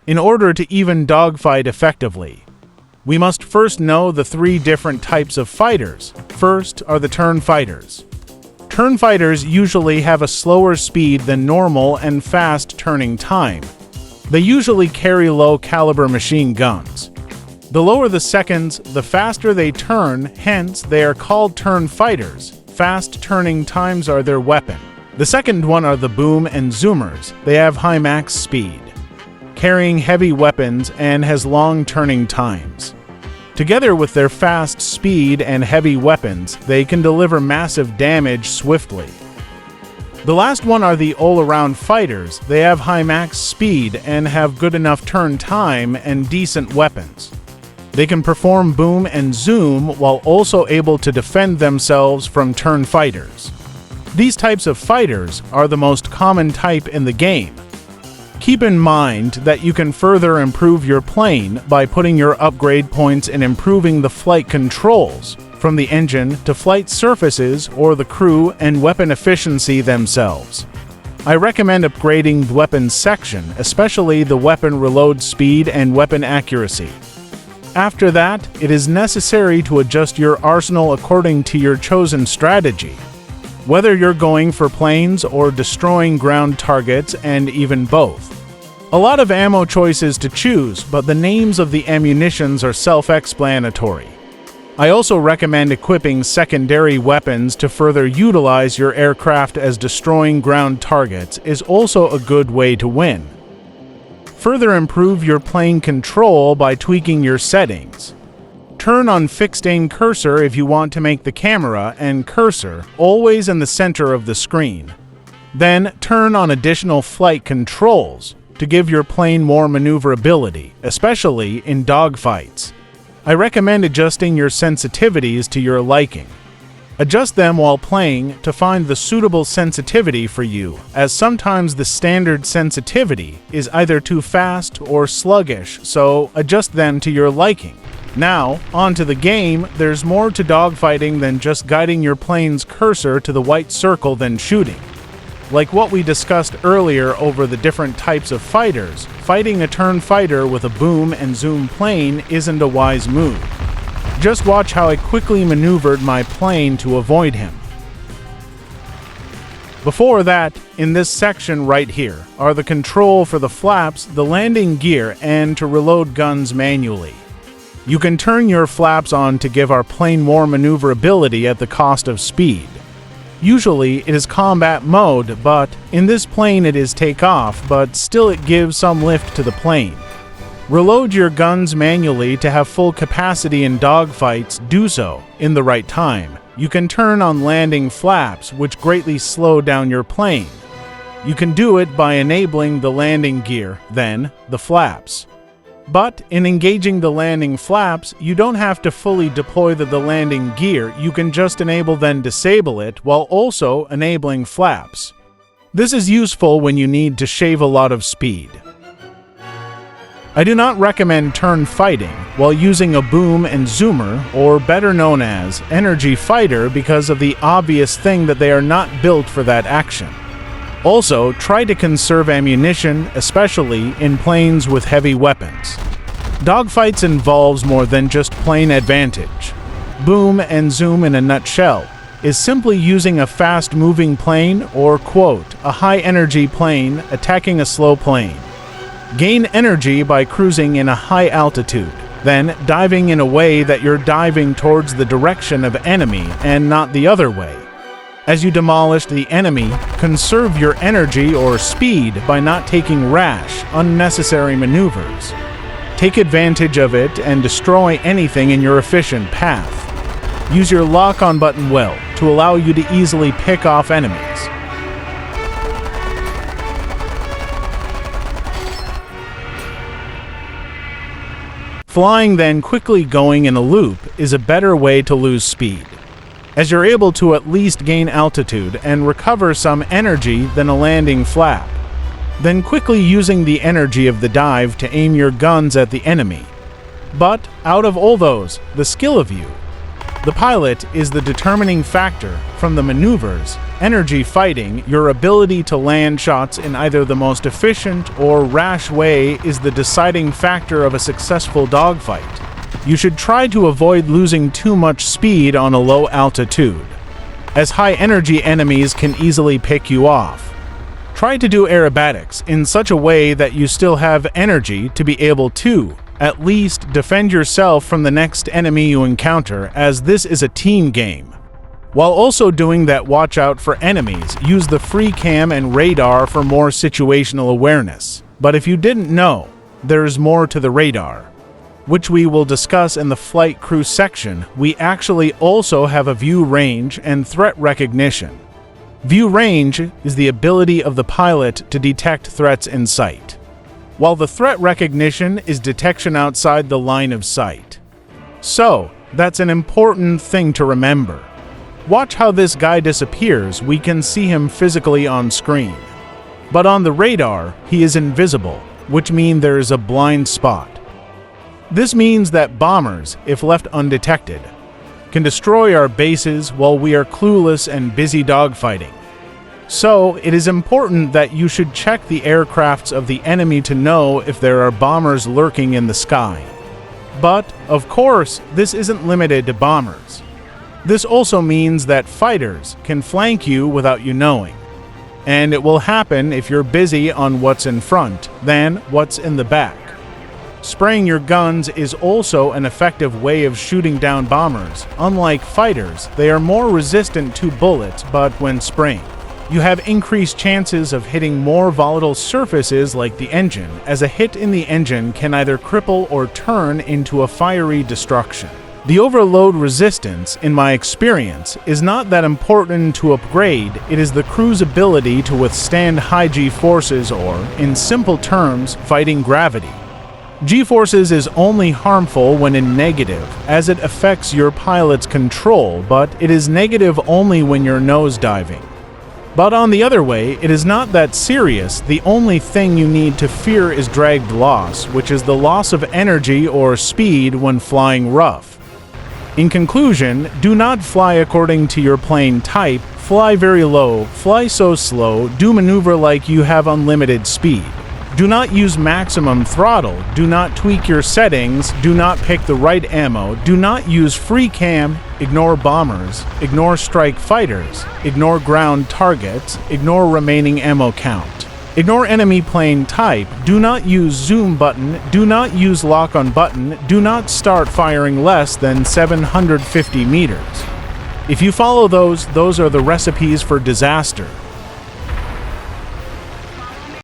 In order to even dogfight effectively, we must first know the three different types of fighters. First are the turn fighters. Turn fighters usually have a slower speed than normal and fast turning time. They usually carry low-caliber machine guns. The lower the seconds, the faster they turn, hence they are called turn fighters. Fast turning times are their weapon. The second one are the boom and zoomers. They have high max speed, carrying heavy weapons, and has long turning times. Together with their fast speed and heavy weapons, they can deliver massive damage swiftly. The last one are the all-around fighters. They have high max speed and have good enough turn time and decent weapons. They can perform boom and zoom while also able to defend themselves from turn fighters. These types of fighters are the most common type in the game. Keep in mind that you can further improve your plane by putting your upgrade points in improving the flight controls, from the engine to flight surfaces or the crew and weapon efficiency themselves. I recommend upgrading the weapons section, especially the weapon reload speed and weapon accuracy. After that, it is necessary to adjust your arsenal according to your chosen strategy, whether you're going for planes or destroying ground targets, and even both. A lot of ammo choices to choose, but the names of the ammunitions are self-explanatory. I also recommend equipping secondary weapons to further utilize your aircraft, as destroying ground targets is also a good way to win. Further improve your plane control by tweaking your settings. Turn on fixed aim cursor if you want to make the camera and cursor always in the center of the screen. Then turn on additional flight controls to give your plane more maneuverability, especially in dogfights. I recommend adjusting your sensitivities to your liking. Adjust them while playing to find the suitable sensitivity for you, as sometimes the standard sensitivity is either too fast or sluggish, so adjust them to your liking. Now, on to the game. There's more to dogfighting than just guiding your plane's cursor to the white circle then shooting. Like what we discussed earlier over the different types of fighters, fighting a turn fighter with a boom and zoom plane isn't a wise move. Just watch how I quickly maneuvered my plane to avoid him. Before that, in this section right here, are the control for the flaps, the landing gear, and to reload guns manually. You can turn your flaps on to give our plane more maneuverability at the cost of speed. Usually it is combat mode, but in this plane it is takeoff, but still it gives some lift to the plane. Reload your guns manually to have full capacity in dogfights. Do so in the right time. You can turn on landing flaps, which greatly slow down your plane. You can do it by enabling the landing gear, then the flaps. But in engaging the landing flaps, you don't have to fully deploy the landing gear. You can just enable then disable it while also enabling flaps. This is useful when you need to shave a lot of speed. I do not recommend turn fighting while using a boom and zoomer, or better known as energy fighter, because of the obvious thing that they are not built for that action. Also, try to conserve ammunition, especially in planes with heavy weapons. Dogfights involves more than just plane advantage. Boom and zoom in a nutshell is simply using a fast-moving plane or, quote, a high-energy plane attacking a slow plane. Gain energy by cruising in a high altitude, then diving in a way that you're diving towards the direction of enemy and not the other way. As you demolish the enemy, conserve your energy or speed by not taking rash, unnecessary maneuvers. Take advantage of it and destroy anything in your efficient path. Use your lock-on button well to allow you to easily pick off enemies. Flying then quickly going in a loop is a better way to lose speed, as you're able to at least gain altitude and recover some energy than a landing flap. Then quickly using the energy of the dive to aim your guns at the enemy. But out of all those, the skill of you The pilot is the determining factor. From the maneuvers, energy fighting, your ability to land shots in either the most efficient or rash way is the deciding factor of a successful dogfight. You should try to avoid losing too much speed on a low altitude, as high energy enemies can easily pick you off. Try to do aerobatics in such a way that you still have energy to be able to at least defend yourself from the next enemy you encounter, as this is a team game. While also doing that, watch out for enemies. Use the free cam and radar for more situational awareness. But if you didn't know, there's more to the radar, which we will discuss in the flight crew section. We actually also have a view range and threat recognition. View range is the ability of the pilot to detect threats in sight, while the threat recognition is detection outside the line of sight. So, that's an important thing to remember. Watch how this guy disappears. We can see him physically on screen, but on the radar, he is invisible, which means there is a blind spot. This means that bombers, if left undetected, can destroy our bases while we are clueless and busy dogfighting. So, it is important that you should check the aircrafts of the enemy to know if there are bombers lurking in the sky. But, of course, this isn't limited to bombers. This also means that fighters can flank you without you knowing. And it will happen if you're busy on what's in front than what's in the back. Spraying your guns is also an effective way of shooting down bombers. Unlike fighters, they are more resistant to bullets, but when spraying, you have increased chances of hitting more volatile surfaces like the engine, as a hit in the engine can either cripple or turn into a fiery destruction. The overload resistance, in my experience, is not that important to upgrade. It is the crew's ability to withstand high G-forces or, in simple terms, fighting gravity. G-forces is only harmful when in negative, as it affects your pilot's control, but it is negative only when you're nosediving. But on the other way, it is not that serious. The only thing you need to fear is dragged loss, which is the loss of energy or speed when flying rough. In conclusion, do not fly according to your plane type. Fly very low, fly so slow, do maneuver like you have unlimited speed. Do not use maximum throttle, do not tweak your settings, do not pick the right ammo, do not use free cam, ignore bombers, ignore strike fighters, ignore ground targets, ignore remaining ammo count. Ignore enemy plane type, do not use zoom button, do not use lock on button, do not start firing less than 750 meters. If you follow those are the recipes for disaster.